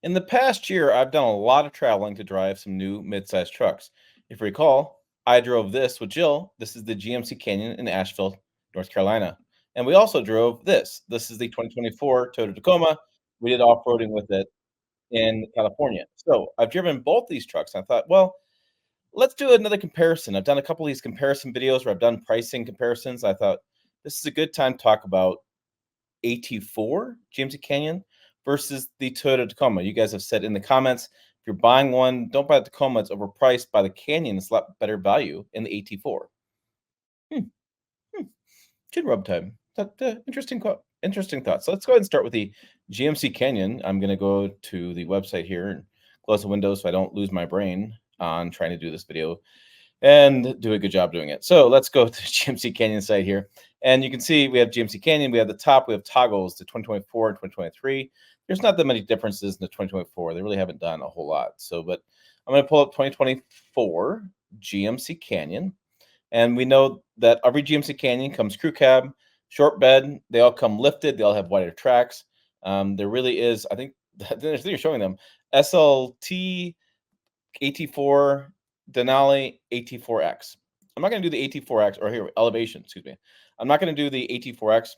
In the past year, I've done a lot of traveling to drive some new midsize trucks. If you recall, I drove this with Jill. This is the GMC Canyon in Asheville, North Carolina. And we also drove this. This is the 2024 Toyota Tacoma. We did off-roading with it in California. So I've driven both these trucks. And I thought, well, let's do another comparison. I've done a couple of these comparison videos where I've done pricing comparisons. I thought this is a good time to talk about AT4 GMC Canyon versus the Toyota Tacoma. You guys have said in the comments, if you're buying one, don't buy the Tacoma. It's overpriced. Buy the Canyon. It's a lot better value in the AT4. Hmm, hmm. Chin rub time. Interesting thoughts. So let's go ahead and start with the GMC Canyon. I'm going to go to the website here and close the window so I don't lose my brain on trying to do this video and do a good job doing it. So let's go to the GMC Canyon site here. And you can see we have GMC Canyon. We have the top. We have toggles to 2024 and 2023. There's not that many differences in the 2024. They really haven't done a whole lot. So, but I'm going to pull up 2024 GMC Canyon. And we know that every GMC Canyon comes crew cab, short bed. They all come lifted. They all have wider tracks. There really is, I think, you're showing them SLT AT4 Denali AT4X. I'm not going to do the AT4X or here elevation. Excuse me. I'm not going to do the AT4X.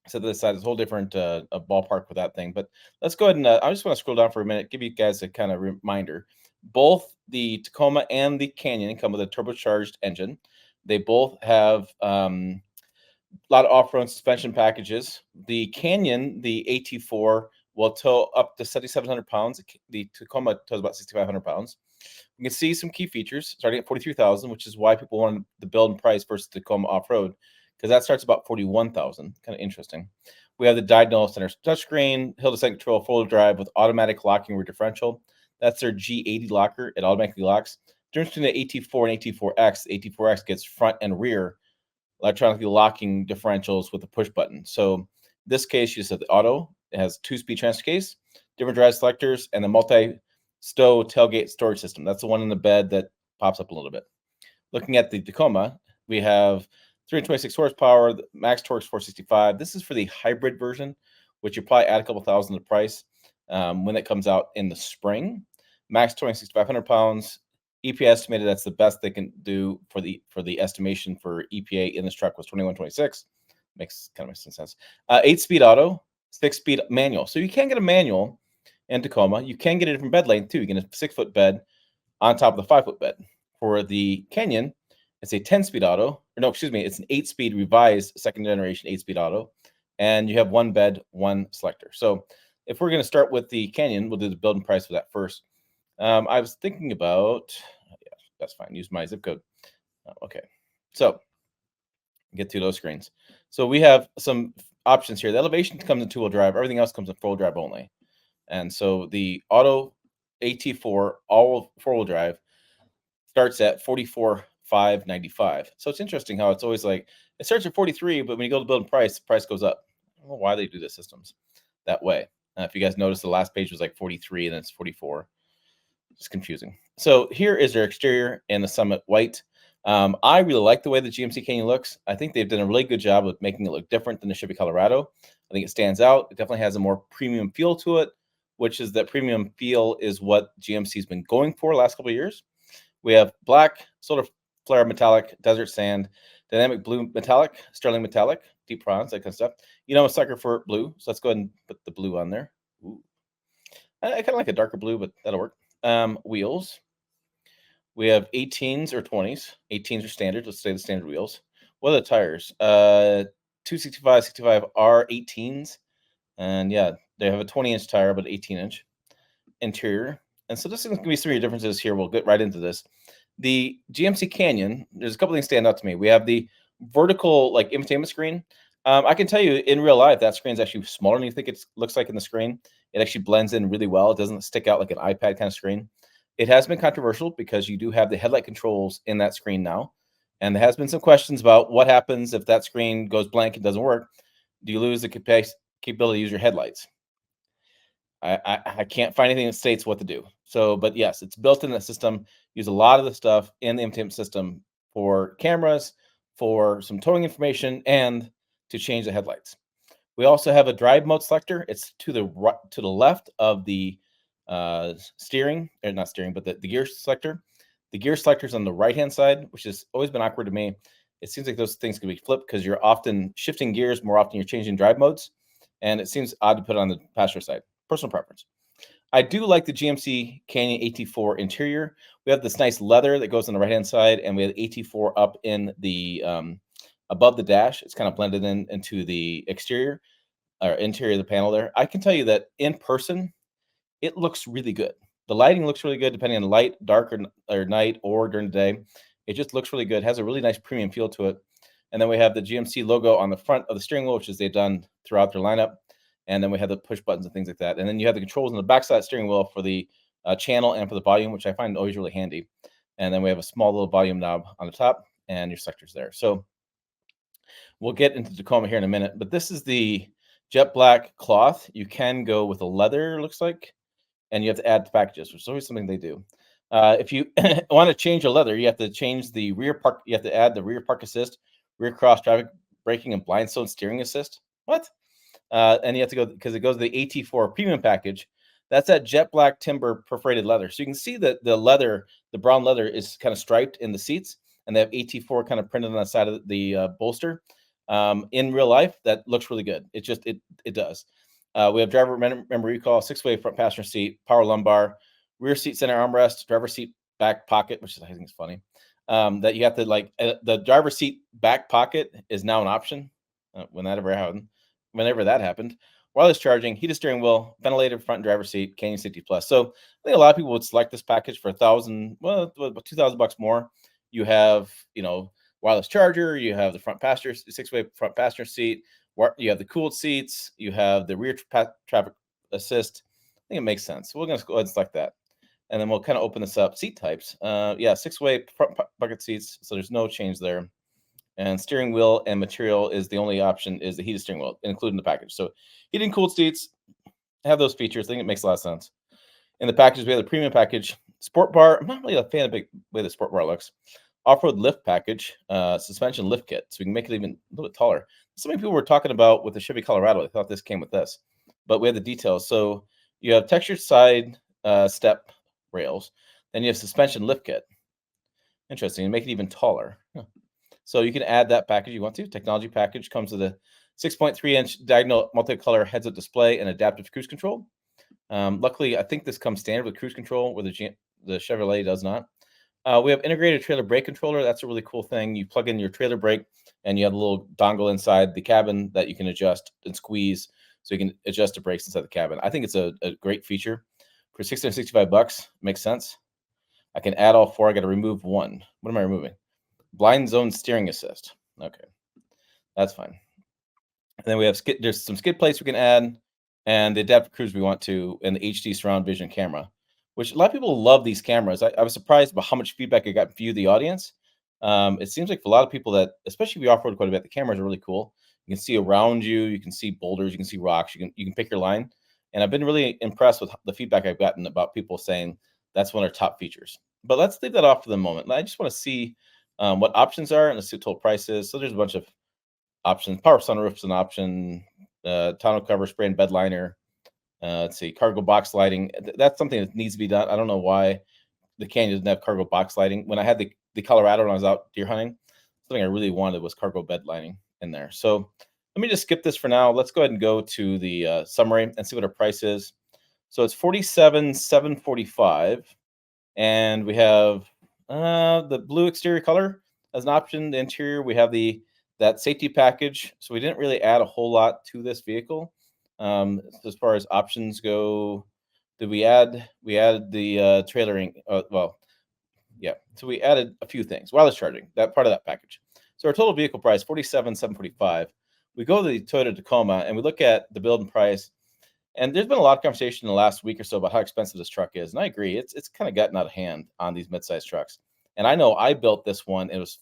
So this side is a whole different a ballpark with that thing. But let's go ahead and I just want to scroll down for a minute, give you guys a kind of reminder. Both the Tacoma and the Canyon come with a turbocharged engine. They both have a lot of off-road suspension packages. The Canyon, the AT4, will tow up to 7,700 pounds. The Tacoma tows about 6,500 pounds. You can see some key features starting at 43,000, which is why people wanted the build and price versus Tacoma off-road, because that starts about 41,000. Kind of interesting. We have the diagonal center touchscreen, hill descent control, four-wheel drive with automatic locking rear differential. That's their G80 locker. It automatically locks. Difference between the AT4 and AT4X. The AT4X gets front and rear electronically locking differentials with a push button. So this case, you just have the auto. It has 2-speed transfer case, different drive selectors, and the multi-stow tailgate storage system. That's the one in the bed that pops up a little bit. Looking at the Tacoma, we have 326 horsepower, max torque 465. This is for the hybrid version, which you probably add a couple thousand to the price when it comes out in the spring. Max towing 6,500 pounds. EPA estimated that's the best they can do for the estimation for EPA in this truck was 2126. Makes sense. 8-speed auto, 6-speed manual. So you can get a manual in Tacoma. You can get a different bed length too. You get a 6-foot bed on top of the 5-foot bed. For the Canyon, it's a 10-speed auto. Or no, excuse me, it's an 8-speed revised second generation 8-speed auto. And you have one bed, one selector. So if we're going to start with the Canyon, we'll do the build and price for that first. I was thinking about, yeah, that's fine. Use my zip code. Okay. So get to those screens. So we have some options here. The elevation comes in 2-wheel drive. Everything else comes in 4-wheel drive only. And so the auto AT4 all 4-wheel drive starts at 44,595. So it's interesting how it's always like it starts at 43, but when you go to build and price, the price goes up. I don't know why they do the systems that way. If you guys notice, the last page was like 43 and then it's 44. It's confusing. So here is their exterior in the Summit White. I really like the way the GMC Canyon looks. I think they've done a really good job of making it look different than the Chevy Colorado. I think it stands out. It definitely has a more premium feel to it, which is that premium feel is what GMC's been going for the last couple of years. We have black, solar flare metallic, desert sand, dynamic blue metallic, sterling metallic, deep bronze, that kind of stuff. You know, I'm a sucker for blue, so let's go ahead and put the blue on there. Ooh. I kind of like a darker blue, but that'll work. Wheels. We have 18s or 20s. 18s are standard. Let's say the standard wheels. What are the tires? 265, 65 are 18s. And yeah, they have a 20-inch tire, but 18-inch interior. And so this is going to be some of your differences here. We'll get right into this. The GMC Canyon, there's a couple things stand out to me. We have the vertical like infotainment screen. I can tell you in real life, that screen is actually smaller than you think it looks like in the screen. It actually blends in really well. It doesn't stick out like an iPad kind of screen. It has been controversial because you do have the headlight controls in that screen now. And there has been some questions about what happens if that screen goes blank and doesn't work. Do you lose the capability to use your headlights? I can't find anything that states what to do. So, but yes, it's built in the system. Use a lot of the stuff in the infotainment system for cameras, for some towing information, and to change the headlights. We also have a drive mode selector. It's to the to the left of the steering, or not steering, but the gear selector. The gear selector is on the right hand side, which has always been awkward to me. It seems like those things can be flipped because you're often shifting gears more often. You're changing drive modes, and it seems odd to put it on the passenger side. Personal preference. I do like the GMC Canyon AT4 interior. We have this nice leather that goes on the right hand side, and we have AT4 up in the above the dash. It's kind of blended in into the exterior or interior of the panel there. I can tell you that in person, it looks really good. The lighting looks really good depending on the light, dark or night, or during the day. It just looks really good. Has a really nice premium feel to it. And then we have the GMC logo on the front of the steering wheel, which is they've done throughout their lineup. And then we have the push buttons and things like that. And then you have the controls on the backside of the steering wheel for the channel and for the volume, which I find always really handy. And then we have a small little volume knob on the top and your selectors there. So we'll get into Tacoma here in a minute, but this is the jet black cloth. You can go with a leather, looks like, and you have to add the packages, which is always something they do. If you want to change a leather, you have to change the rear park. You have to add the rear park assist, rear cross traffic braking, and blindstone steering assist. What? And you have to go because it goes to the AT4 premium package. That's that jet black timber perforated leather. So you can see that the leather, the brown leather, is kind of striped in the seats, and they have AT4 kind of printed on the side of the bolster. In real life, that looks really good. It does. We have driver member recall, 6-way front passenger seat, power lumbar, rear seat center armrest, driver seat back pocket, which I think is funny. That you have to the driver seat back pocket is now an option. Whenever that happened, wireless charging, heated steering wheel, ventilated front driver seat, Canyon Safety Plus. So I think a lot of people would select this package for $2,000 more. You have, wireless charger, you have the front passenger, 6-way front passenger seat, you have the cooled seats, you have the rear traffic assist. I think it makes sense. So we're going to go ahead and select that. And then we'll kind of open this up. Seat types. 6-way front bucket seats. So there's no change there. And steering wheel and material is the only option is the heated steering wheel, including the package. So heated and cooled seats have those features. I think it makes a lot of sense. In the package, we have the premium package, sport bar. I'm not really a fan of the way the sport bar looks. Off-road lift package, suspension lift kit, so we can make it even a little bit taller. So many people were talking about with the Chevy Colorado. I thought this came with this, but we have the details. So you have textured side step rails. Then you have suspension lift kit. Interesting. And make it even taller. Huh. So you can add that package you want to. Technology package comes with a 6.3-inch diagonal multicolor heads-up display and adaptive cruise control. Luckily, I think this comes standard with cruise control, where the Chevrolet does not. We have integrated trailer brake controller. That's a really cool thing. You plug in your trailer brake, and you have a little dongle inside the cabin that you can adjust and squeeze, so you can adjust the brakes inside the cabin. I think it's a great feature for $665. Makes sense. I can add all four. I got to remove one. What am I removing? Blind zone steering assist. Okay, that's fine. And then we have there's some skid plates we can add, and the adaptive cruise we want to, and the HD surround vision camera, which a lot of people love these cameras. I was surprised about how much feedback I got from you, the audience. It seems like for a lot of people that, especially if you off-road quite a bit, the cameras are really cool. You can see around you, you can see boulders, you can see rocks, you can pick your line. And I've been really impressed with the feedback I've gotten about people saying that's one of their top features. But let's leave that off for the moment. I just want to see what options are and let's see what total price is. So there's a bunch of options. Power sunroof is an option. Tonneau cover, spray and bed liner. Let's see, cargo box lighting. That's something that needs to be done. I don't know why the Canyon doesn't have cargo box lighting. When I had the Colorado when I was out deer hunting, something I really wanted was cargo bed lighting in there. So let me just skip this for now. Let's go ahead and go to the summary and see what our price is. So it's $47,745, and we have the blue exterior color as an option. The interior, we have that safety package. So we didn't really add a whole lot to this vehicle. As far as options go, we added the trailering. So we added a few things. Wireless charging, that part of that package. So our total vehicle price, $47,745. We go to the Toyota Tacoma and we look at the build and price. And there's been a lot of conversation in the last week or so about how expensive this truck is. And I agree, it's kind of gotten out of hand on these midsize trucks. And I know I built this one. It was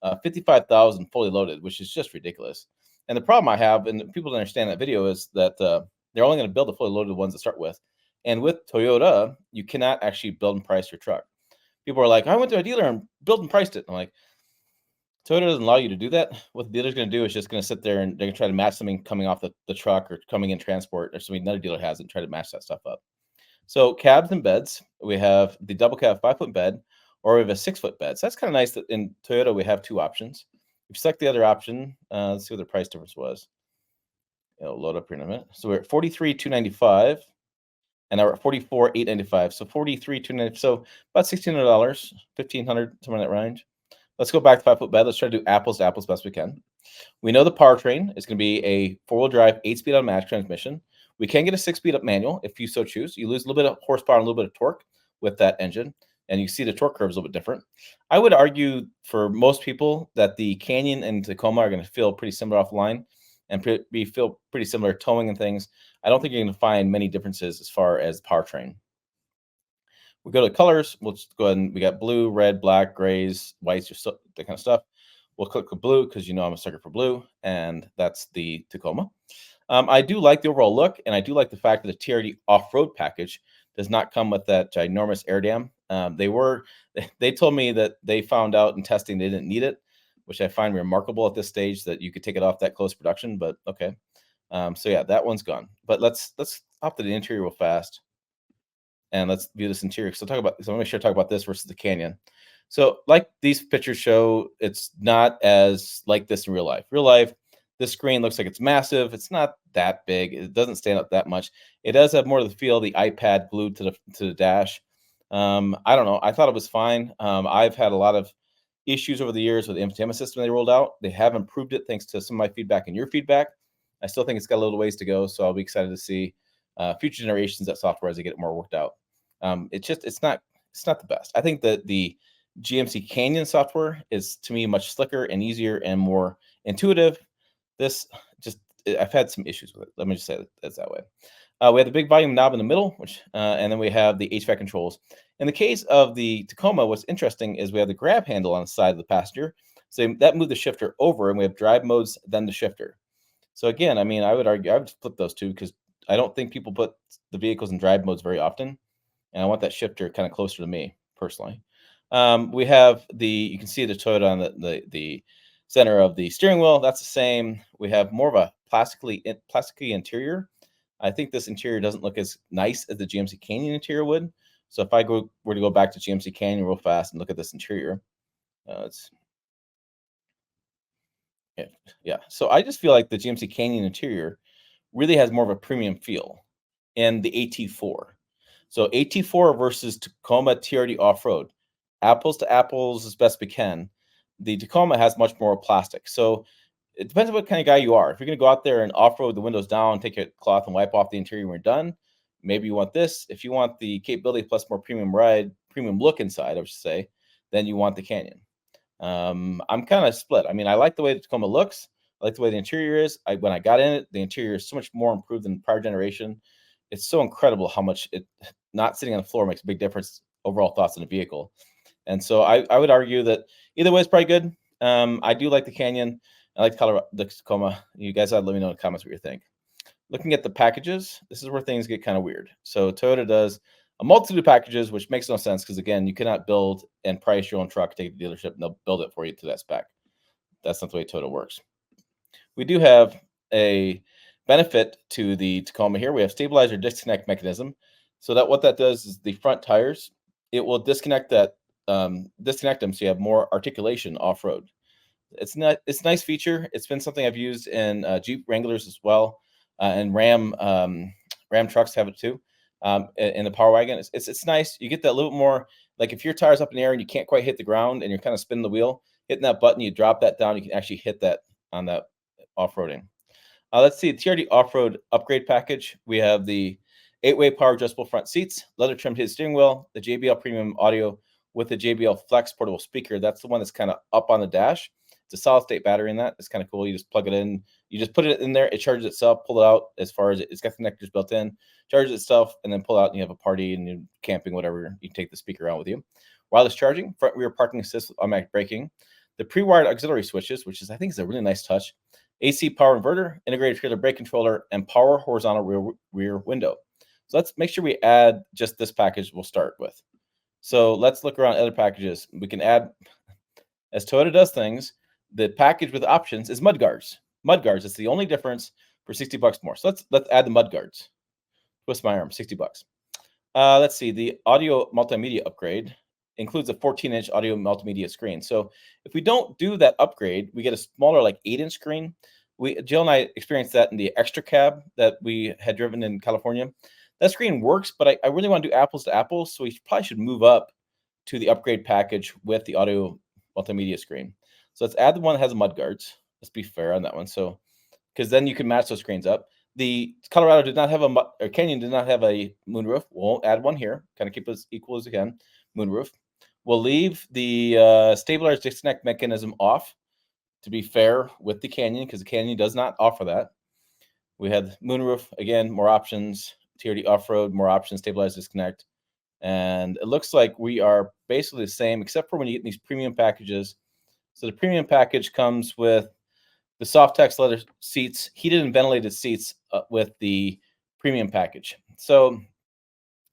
$55,000 fully loaded, which is just ridiculous. And the problem I have, and people don't understand that video, is that they're only going to build the fully loaded ones to start with. And with Toyota, you cannot actually build and price your truck. People are like, I went to a dealer and built and priced it. I'm like, Toyota doesn't allow you to do that. What the dealer's going to do is just going to sit there and they're going to try to match something coming off the truck or coming in transport or something another dealer has and try to match that stuff up. So cabs and beds, we have the double cab 5-foot bed, or we have a 6-foot bed. So that's kind of nice that in Toyota we have two options. If you select the other option, let's see what the price difference was. It'll load up here in a minute. So we're at 43,295, and now we're at 44,895. So 43,290. So about $1,600, 1,500, somewhere in that range. Let's go back to 5-foot bed. Let's try to do apples to apples best we can. We know the powertrain is going to be a 4-wheel drive, 8-speed automatic transmission. We can get a 6-speed manual if you so choose. You lose a little bit of horsepower and a little bit of torque with that engine, and you see the torque curve is a little bit different. I would argue for most people that the Canyon and Tacoma are going to feel pretty similar offline and feel pretty similar towing and things. I don't think you're going to find many differences as far as powertrain. We go to colors. We'll just go ahead and we got blue, red, black, grays, whites, or that kind of stuff. We'll click the blue because I'm a sucker for blue, and that's the Tacoma. I do like the overall look, and I do like the fact that the TRD off-road package does not come with that ginormous air dam. They told me that they found out in testing they didn't need it, which I find remarkable at this stage that you could take it off that close production. But okay, so yeah, that one's gone. But let's hop to the interior real fast, and let's view this interior. So I'm gonna make sure to talk about this versus the Canyon. So like these pictures show, it's not as like this in real life. Real life, this screen looks like it's massive. It's not that big. It doesn't stand out that much. It does have more of the feel of the iPad glued to the dash. I don't know. I thought it was fine. I've had a lot of issues over the years with the infotainment system they rolled out. They have improved it thanks to some of my feedback and your feedback. I still think it's got a little ways to go, so I'll be excited to see future generations of software as they get it more worked out. It's not the best. I think that the GMC Canyon software is to me much slicker and easier and more intuitive. This just I've had some issues with it. Let me just say that's that way. We have the big volume knob in the middle, and then we have the HVAC controls. In the case of the Tacoma, what's interesting is we have the grab handle on the side of the passenger. So that moved the shifter over, and we have drive modes, then the shifter. So again, I mean, I would argue I would flip those two because I don't think people put the vehicles in drive modes very often, and I want that shifter kind of closer to me personally. We have you can see the Toyota on the center of the steering wheel. That's the same. We have more of a plasticky interior. I think this interior doesn't look as nice as the GMC Canyon interior would. So if I were to go back to GMC Canyon real fast and look at this interior, yeah. So I just feel like the GMC Canyon interior really has more of a premium feel in the AT4. So AT4 versus Tacoma TRD off-road, apples to apples as best we can. The Tacoma has much more plastic. So it depends on what kind of guy you are. If you're going to go out there and off-road the windows down, take a cloth and wipe off the interior when you're done, maybe you want this. If you want the capability plus more premium look inside, I should say, then you want the Canyon. I'm kind of split. I mean, I like the way the Tacoma looks. I like the way the interior is. When I got in it, the interior is so much more improved than prior generation. It's so incredible how much it not sitting on the floor makes a big difference overall thoughts in the vehicle. And so I would argue that either way is probably good. I do like the Canyon. I like the Tacoma. You guys let me know in the comments what you think. Looking at the packages, this is where things get kind of weird. So Toyota does a multitude of packages, which makes no sense because, again, you cannot build and price your own truck, take it to the dealership, and they'll build it for you to that spec. That's not the way Toyota works. We do have a benefit to the Tacoma here. We have stabilizer disconnect mechanism. So what that does is the front tires, it will disconnect them so you have more articulation off-road. It's a nice feature. It's been something I've used in Jeep Wranglers as well, and Ram trucks have it too. In the Power Wagon, it's nice. You get that little bit more, like if your tire's up in the air and you can't quite hit the ground and you're kind of spinning the wheel, hitting that button, you drop that down, you can actually hit that on that off-roading. Let's see, TRD off-road upgrade package. We have the 8-way power adjustable front seats, leather trimmed heated steering wheel, the JBL premium audio with the JBL Flex portable speaker. That's the one that's kind of up on the dash. It's a solid state battery in that. It's kind of cool. You just plug it in. You just put it in there. It charges itself. Pull it out as far as it's got connectors built in. Charges itself and then pull out and you have a party and you're camping, whatever. You take the speaker out with you. Wireless charging, front rear parking assist with automatic braking. The pre-wired auxiliary switches, which I think is a really nice touch. AC power inverter, integrated trailer brake controller, and power horizontal rear window. So let's make sure we add just this package we'll start with. So let's look around other packages. We can add, as Toyota does things, The package with options is mudguards. Mudguards. It's the only difference for $60 more. So let's add the mudguards. Twist my arm, $60. Let's see. The audio multimedia upgrade includes a 14-inch audio multimedia screen. So if we don't do that upgrade, we get a smaller, like 8-inch screen. Jill and I experienced that in the extra cab that we had driven in California. That screen works, but I really want to do apples to apples, so we probably should move up to the upgrade package with the audio multimedia screen. So let's add the one that has mudguards. Let's be fair on that one. So because then you can match those screens up. The Colorado did not have or Canyon did not have a moonroof. We'll add one here, kind of keep us equal as again. Moonroof. We'll leave the stabilizer disconnect mechanism off to be fair with the Canyon, because the Canyon does not offer that. We had moonroof, again, more options, TRD off-road, more options, stabilizer disconnect. And it looks like we are basically the same, except for when you get these premium packages. So the premium package comes with the soft text leather seats, heated and ventilated seats with the premium package. So,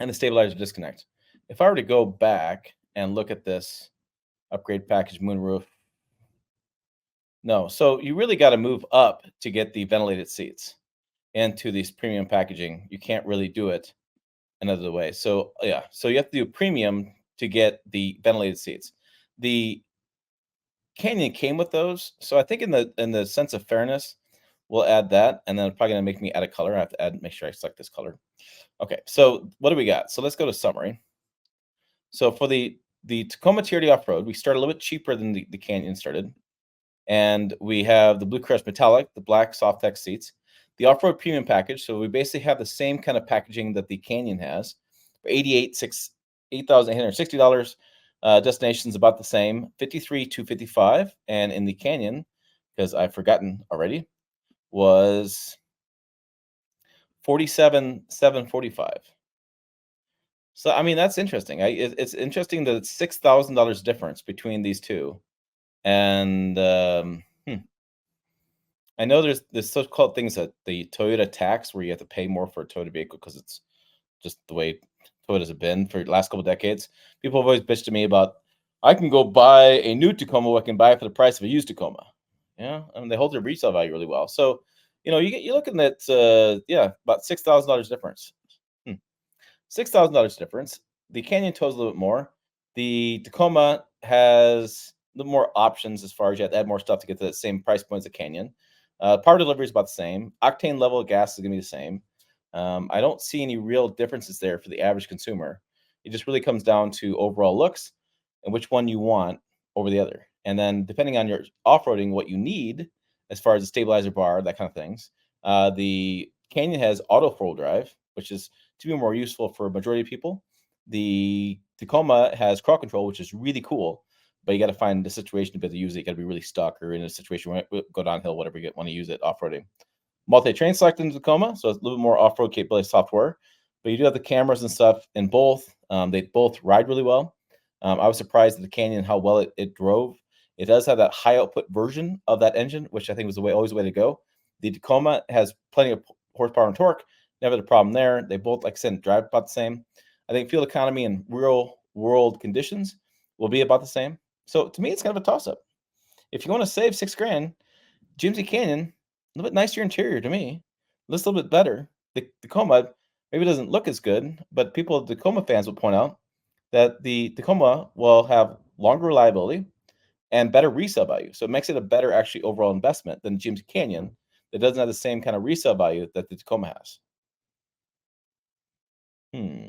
and the stabilizer disconnect. If I were to go back and look at this upgrade package moonroof, no. So you really got to move up to get the ventilated seats into these premium packaging. You can't really do it another way. So yeah, so you have to do premium to get the ventilated seats. The Canyon came with those, so I think in the sense of fairness, we'll add that, and then it's probably gonna make me add a color. I have to make sure I select this color. Okay, so what do we got? So let's go to summary. So for the Tacoma TRD off road, we start a little bit cheaper than the Canyon started, and we have the Blue Crush Metallic, the black soft text seats, the off road premium package. So we basically have the same kind of packaging that the Canyon has, for $8,860. Destination's about the same, 53,255, and in the Canyon, because I've forgotten already, was 47,745. So I mean that's interesting. It's interesting that it's $6,000 difference between these two, and I know there's so-called things that the Toyota tax, where you have to pay more for a Toyota vehicle because it's just the way Toyotas have been for the last couple of decades. People have always bitched to me about, I can go buy a new Tacoma, I can buy it for the price of a used Tacoma. Yeah, I mean they hold their resale value really well. So, you're looking at yeah, about $6,000 difference. Hmm. $6,000 difference. The Canyon tows a little bit more. The Tacoma has a little more options as far as you have to add more stuff to get to the same price point as the Canyon. Power delivery is about the same. Octane level of gas is going to be the same. I don't see any real differences there for the average consumer. It just really comes down to overall looks and which one you want over the other. And then depending on your off-roading, what you need as far as the stabilizer bar, that kind of things. The Canyon has auto four-wheel drive, which is to be more useful for a majority of people. The Tacoma has crawl control, which is really cool, but you got to find the situation to be able to use it. You got to be really stuck or in a situation where you go downhill, whatever you want to use it off-roading. Multi-train select in Tacoma, so it's a little bit more off-road capability software. But you do have the cameras and stuff in both. They both ride really well. I was surprised at the Canyon how well it drove. It does have that high output version of that engine, which I think was always the way to go. The Tacoma has plenty of horsepower and torque. Never the problem there. They both, like I said, drive about the same. I think fuel economy in real world conditions will be about the same. So to me, it's kind of a toss-up. If you want to save $6,000, GMC Canyon, a little bit nicer interior to me. Looks a little bit better. The Tacoma maybe doesn't look as good, but Tacoma fans will point out that the Tacoma will have longer reliability and better resale value. So it makes it a better actually overall investment than GMC Canyon that doesn't have the same kind of resale value that the Tacoma has. Hmm.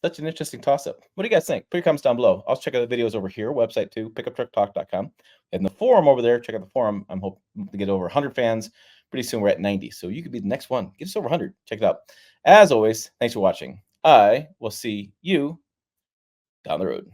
Such an interesting toss-up. What do you guys think? Put your comments down below. Also check out the videos over here, website too, pickuptrucktalk.com. And the forum over there, check out the forum. I'm hoping to get over 100 fans. Pretty soon we're at 90. So you could be the next one. Get us over 100. Check it out. As always, thanks for watching. I will see you down the road.